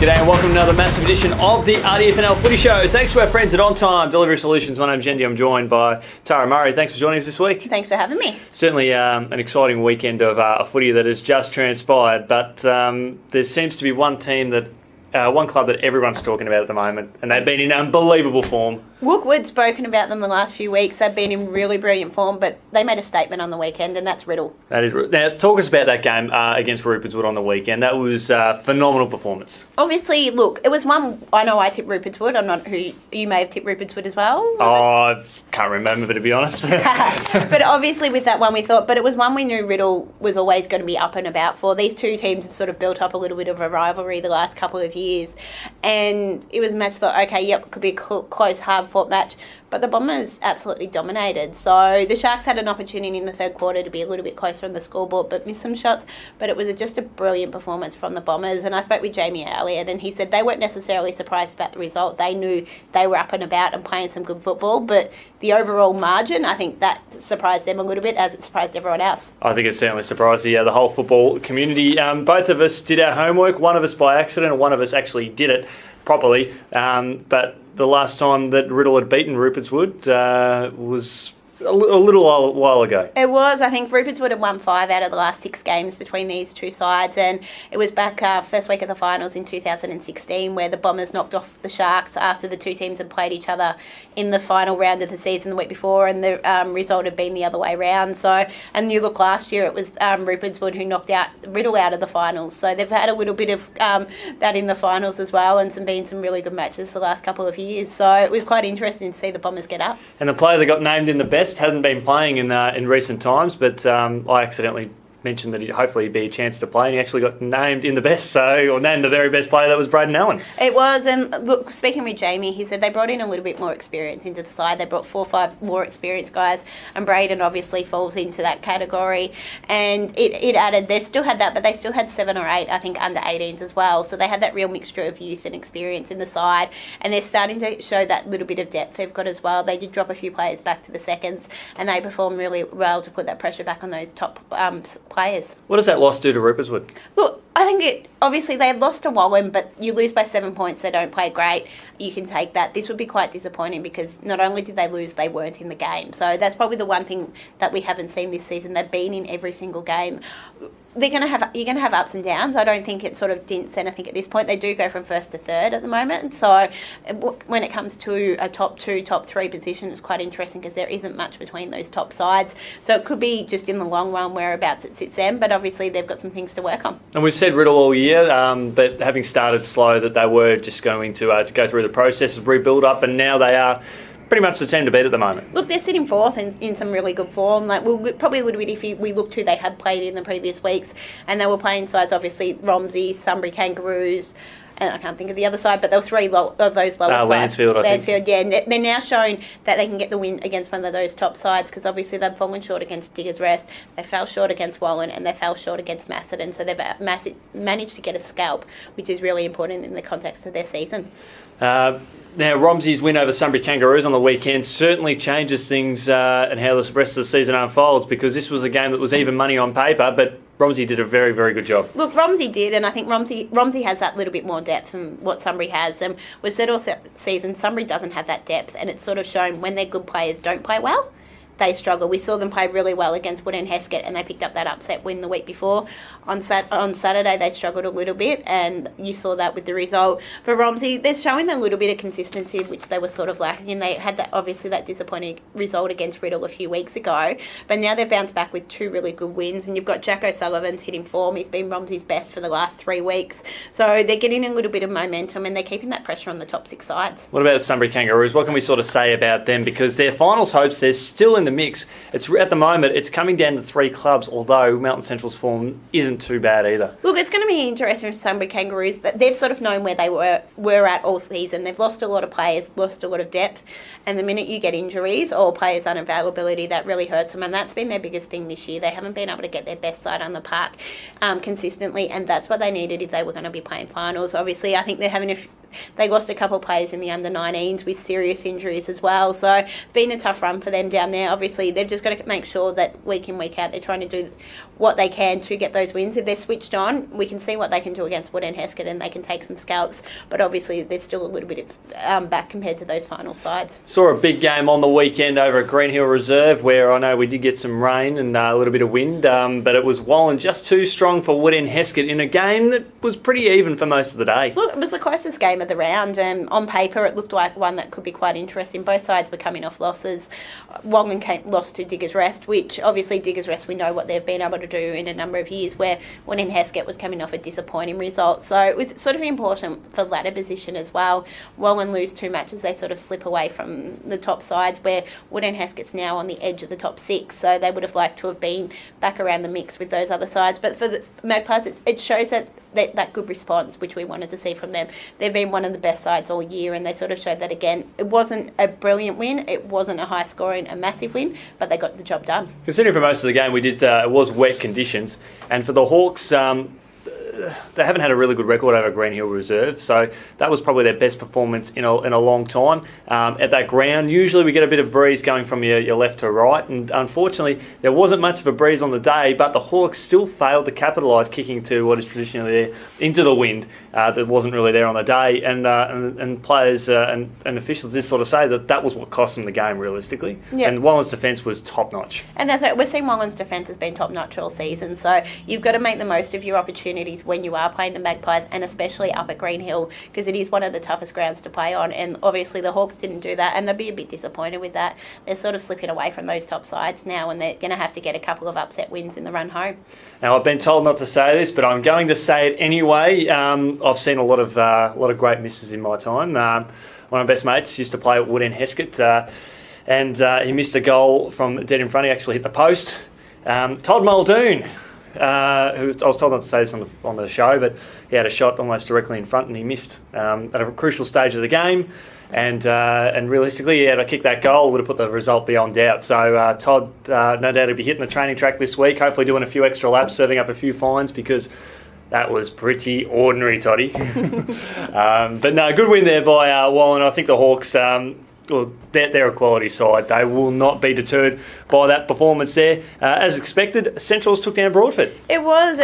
G'day and welcome to another massive edition of the RDFNL Footy Show. Thanks to our friends at Ontime Delivery Solutions. My name's Jendi. I'm joined by Tara Murray. Thanks for joining us this week. Thanks for having me. Certainly an exciting weekend of a footy that has just transpired, but there seems to be one club that everyone's talking about at the moment, and they've been in unbelievable form. Wood's spoken about them the last few weeks. They've been in really brilliant form, but they made a statement on the weekend, and that's Riddle. Now, talk us about that game against Rupert's Wood on the weekend. That was a phenomenal performance. Obviously, look, it was one. I know I tipped Rupert's Wood. I'm not who you may have tipped Rupert's Wood as well. I can't remember, to be honest. But obviously, with that one, we thought, but it was one we knew Riddle was always going to be up and about for. These two teams have sort of built up a little bit of a rivalry the last couple of years, and it was a match that, okay, yep, could be a close, hard-fought match, but the Bombers absolutely dominated. So the Sharks had an opportunity in the third quarter to be a little bit closer on the scoreboard, but missed some shots. But it was just a brilliant performance from the Bombers. And I spoke with Jamie Elliott, and he said they weren't necessarily surprised about the result. They knew they were up and about and playing some good football, but the overall margin, I think that surprised them a little bit, as it surprised everyone else. I think it certainly surprised the whole football community. Both of us did our homework, one of us by accident and one of us actually did it properly. But the last time that Riddle had beaten Rupert's Wood was a little while ago. It was. I think Rupert's Wood had won 5 out of the last 6 games between these two sides, and it was back first week of the finals in 2016 where the Bombers knocked off the Sharks after the two teams had played each other in the final round of the season the week before, and the result had been the other way round. So, and you look last year, it was Rupert's Wood who knocked out Riddle out of the finals. So they've had a little bit of that in the finals as well, and been some really good matches the last couple of years. So it was quite interesting to see the Bombers get up. And the player that got named in the best hasn't been playing in recent times, but I accidentally mentioned that hopefully he'd be a chance to play, and he actually got named in the best, or named the very best player. That was Braden Allen. It was, and look, speaking with Jamie, he said they brought in a little bit more experience into the side. They brought 4 or 5 more experienced guys, and Braden obviously falls into that category, and it added, they still had that, but they still had 7 or 8, I think, under 18s as well, so they had that real mixture of youth and experience in the side, and they're starting to show that little bit of depth they've got as well. They did drop a few players back to the seconds, and they performed really well to put that pressure back on those top players. What does that loss do to Rupert's Wood? Look, I think obviously they had lost to Wallen, but you lose by 7 points, they don't play great. You can take that. This would be quite disappointing because not only did they lose, they weren't in the game. So that's probably the one thing that we haven't seen this season. They've been in every single game. You're going to have ups and downs. I don't think it sort of dints anything at this point. They do go from first to third at the moment. So when it comes to a top 2, top 3 position, it's quite interesting because there isn't much between those top sides. So it could be just in the long run whereabouts it sits them, but obviously they've got some things to work on. And we've said Riddle all year, but having started slow, that they were just going to go through the process of rebuild up, and now they are pretty much the team to beat at the moment. Look, they're sitting 4th in some really good form. Like, we'll probably a little bit if we looked who they had played in the previous weeks, and they were playing sides, obviously, Romsey, Sunbury Kangaroos, and I can't think of the other side, but there were 3 of those lower sides. Lansfield, I think. Lansfield, yeah. They're now showing that they can get the win against one of those top sides, because obviously they've fallen short against Diggers Rest, they fell short against Wallen, and they fell short against Macedon, so they've managed to get a scalp, which is really important in the context of their season. Now, Romsey's win over Sunbury Kangaroos on the weekend certainly changes things and how the rest of the season unfolds, because this was a game that was even money on paper, but Romsey did a very, very good job. Look, Romsey did, and I think Romsey has that little bit more depth than what Sunbury has. And we've said all season, Sunbury doesn't have that depth, and it's sort of shown when their good players don't play well, they struggle. We saw them play really well against Wood and Heskett, and they picked up that upset win the week before. On Saturday, they struggled a little bit, and you saw that with the result. For Romsey, they're showing a little bit of consistency, which they were sort of lacking. They had that disappointing result against Riddle a few weeks ago, but now they've bounced back with 2 really good wins, and you've got Jack O'Sullivan's hitting form. He's been Romsey's best for the last 3 weeks, so they're getting a little bit of momentum, and they're keeping that pressure on the top 6 sides. What about the Sunbury Kangaroos? What can we sort of say about them? Because their finals hopes, they're still in the mix. At the moment, it's coming down to 3 clubs, although Mountain Central's form isn't too bad either. Look, it's going to be interesting for Sunbury Kangaroos, but they've sort of known where they were at all season. They've lost a lot of players, lost a lot of depth, and the minute you get injuries or players' unavailability, that really hurts them, and that's been their biggest thing this year. They haven't been able to get their best side on the park consistently, and that's what they needed if they were going to be playing finals. Obviously, I think they're having They lost a couple of players in the under-19s with serious injuries as well. So it's been a tough run for them down there. Obviously, they've just got to make sure that week in, week out, they're trying to do what they can to get those wins. If they're switched on, we can see what they can do against Wood and Heskett, and they can take some scalps. But obviously, they're still a little bit back compared to those final sides. Saw a big game on the weekend over at Green Hill Reserve, where I know we did get some rain and a little bit of wind, but it was Wallen just too strong for Wood and Heskett in a game that was pretty even for most of the day. Look, it was the closest game of the round. On paper, it looked like one that could be quite interesting. Both sides were coming off losses. Wallen lost to Diggers Rest, which obviously Diggers Rest, we know what they've been able to do in a number of years, where Wood and Heskett was coming off a disappointing result. So it was sort of important for ladder position as well. Wallen lose 2 matches, they sort of slip away from the top sides, where Wood and Heskett's now on the edge of the top 6, so they would have liked to have been back around the mix with those other sides. But for the Magpies, it shows that good response which we wanted to see from them. They've been one of the best sides all year, and they sort of showed that again. It wasn't a brilliant win, it wasn't a high scoring, a massive win, but they got the job done. Considering for most of the game we did, it was wet conditions, and for the Hawks, they haven't had a really good record over Green Hill Reserve, so that was probably their best performance in a long time. At that ground, usually we get a bit of breeze going from your left to right, and unfortunately there wasn't much of a breeze on the day, but the Hawks still failed to capitalise, kicking to what is traditionally there into the wind that wasn't really there on the day, and players and officials did sort of say that was what cost them the game realistically. Yep. And Wallen's defence was top notch. And that's right, we're seeing Wallen's defence has been top notch all season, so you've got to make the most of your opportunities when you are playing the Magpies, and especially up at Green Hill, because it is one of the toughest grounds to play on, and obviously the Hawks didn't do that, and they'll be a bit disappointed with that. They're sort of slipping away from those top sides now, and they're going to have to get a couple of upset wins in the run home. Now, I've been told not to say this, but I'm going to say it anyway. I've seen a lot of great misses in my time. One of my best mates used to play at Wood and Heskett, and he missed a goal from dead in front. He actually hit the post. Todd Muldoon, I was told not to say this on the show, but he had a shot almost directly in front, and he missed at a crucial stage of the game. And realistically, to kick that goal would have put the result beyond doubt. So Todd, no doubt, will be hitting the training track this week, hopefully doing a few extra laps, serving up a few fines, because that was pretty ordinary, Toddy. But no, good win there by Wallen. I think the Hawks, they're a quality side. They will not be deterred by that performance there. As expected, Centrals took down Broadford. It was.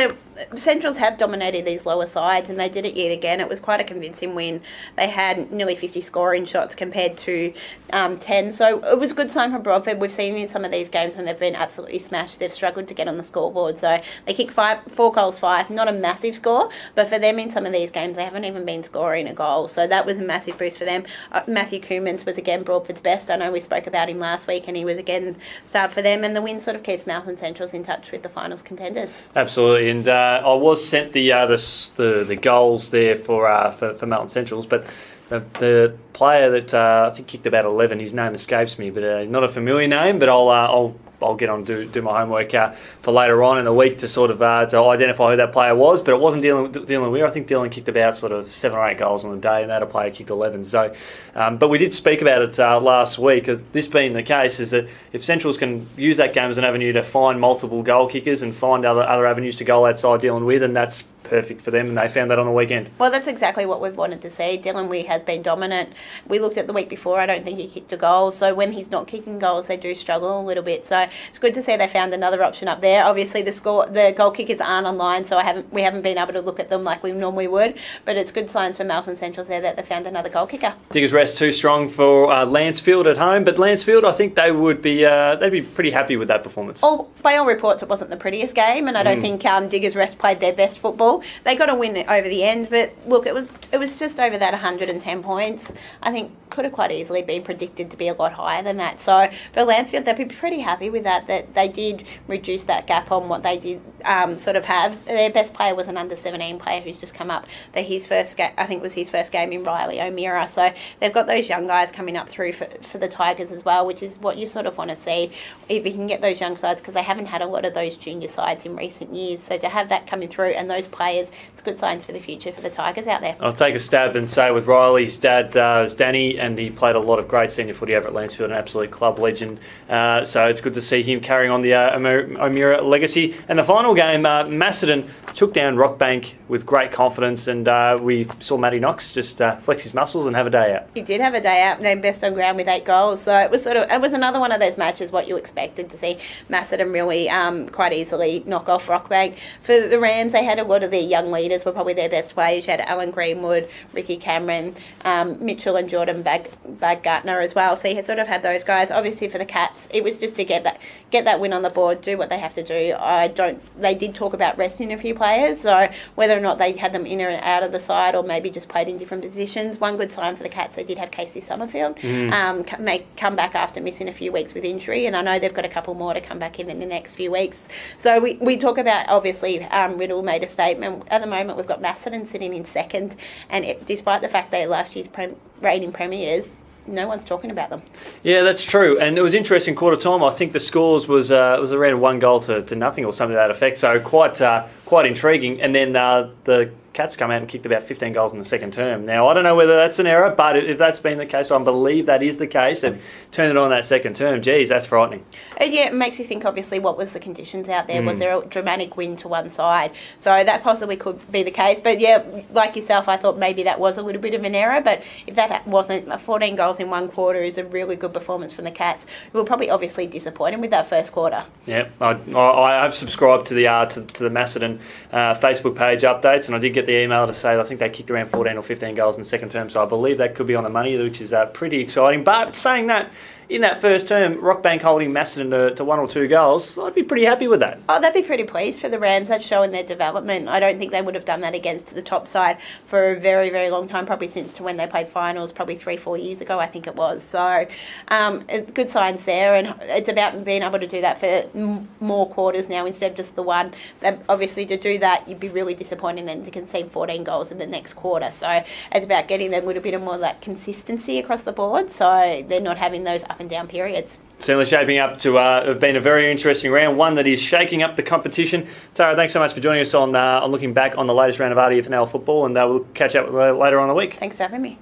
Centrals have dominated these lower sides, and they did it yet again. It was quite a convincing win. They had nearly 50 scoring shots compared to 10, so it was a good sign for Broadford. We've seen in some of these games when they've been absolutely smashed, they've struggled to get on the scoreboard. So they kicked 4 goals, 5, not a massive score, but for them in some of these games, they haven't even been scoring a goal. So that was a massive boost for them. Matthew Coomans was again Broadford's best. I know we spoke about him last week, and he was again start for them, and the win sort of keeps Mountain Centrals in touch with the finals contenders. Absolutely, and I was sent the goals there for Mountain Centrals, but the player that I think kicked about 11, his name escapes me, but not a familiar name. But I'll get on to do my homework for later on in the week to sort of to identify who that player was. But it wasn't Dylan Weir. I think Dylan kicked about sort of 7 or 8 goals on the day, and that player kicked 11. So, but we did speak about it last week. This being the case, is that if Centrals can use that game as an avenue to find multiple goal kickers and find other avenues to goal outside Dylan Weir, then that's perfect for them, and they found that on the weekend. Well, that's exactly what we've wanted to see. Dylan Weir has been dominant. We looked at the week before, I don't think he kicked a goal, so when he's not kicking goals, they do struggle a little bit. So it's good to see they found another option up there. Obviously the goal kickers aren't online, so we haven't been able to look at them like we normally would, but it's good signs for Mountain Centrals there that they found another goal kicker. Diggers Rest too strong for Lancefield at home, but Lancefield, I think they would be they'd be pretty happy with that performance. By all reports, it wasn't the prettiest game, and I don't think Diggers Rest played their best football. They got a win over the end, but look, it was just over that 110 points. I think could have quite easily been predicted to be a lot higher than that. So for Lancefield, they'd be pretty happy with that they did reduce that gap on what they did sort of have. Their best player was an under-17 player who's just come up. That his first game, I think, was his first game in Riley O'Meara. So they've got those young guys coming up through for the Tigers as well, which is what you sort of want to see if you can get those young sides, because they haven't had a lot of those junior sides in recent years. So to have that coming through and those players, it's good signs for the future for the Tigers out there. I'll take a stab and say with Riley's dad is Danny, and he played a lot of great senior footy over at Lancefield, an absolute club legend. So it's good to see him carrying on the O'Meara legacy. And the final game, Macedon took down Rockbank with great confidence, and we saw Matty Knox just flex his muscles and have a day out. He did have a day out, named best on ground with 8 goals. So it was another one of those matches what you expected to see Macedon really quite easily knock off Rockbank. For the Rams, they had a lot of their young leaders were probably their best players. You had Alan Greenwood, Ricky Cameron, Mitchell and Jordan Baumgartner as well. So you had sort of had those guys. Obviously for the Cats, it was just to get that win on the board, do what they have to do. They did talk about resting a few players, so whether or not they had them in or out of the side or maybe just played in different positions. One good sign for the Cats, they did have Casey Summerfield come back after missing a few weeks with injury, and I know they've got a couple more to come back in the next few weeks. So we talk about, obviously, Riddle made a statement. At the moment, we've got Macedon sitting in second, and despite the fact they're last year's reigning premiers, no one's talking about them. Yeah, that's true. And it was interesting quarter time. I think the scores was around 1 goal to nothing or something to that effect. So quite intriguing. And then the Cats come out and kicked about 15 goals in the second term. Now, I don't know whether that's an error, but if that's been the case, I believe that is the case. And turned it on that second term. Geez, that's frightening. Yeah, it makes you think, obviously, what was the conditions out there? Was there a dramatic wind to one side? So that possibly could be the case. But yeah, like yourself, I thought maybe that was a little bit of an error. But if that wasn't, 14 goals in one quarter is a really good performance from the Cats. We were probably obviously disappointed with that first quarter. Yeah, I have subscribed to the Macedon Facebook page updates, and I did get the email to say I think they kicked around 14 or 15 goals in the second term, so I believe that could be on the money, which is pretty exciting. But saying that, in that first term, Rockbank holding Macedon to 1 or 2 goals, I'd be pretty happy with that. Oh, they'd be pretty pleased for the Rams. That's showing their development. I don't think they would have done that against the top side for a very, very long time, probably since when they played finals, probably 3-4 years ago, I think it was. So, good signs there, and it's about being able to do that for more quarters now instead of just the one. Obviously, to do that, you'd be really disappointed then to concede 14 goals in the next quarter. So, it's about getting a little bit of more of that consistency across the board, so they're not having those up and down periods. Certainly shaping up to have been a very interesting round, one that is shaking up the competition. Tara, thanks so much for joining us on looking back on the latest round of RDFNL football, and we'll catch up later on in the week. Thanks for having me.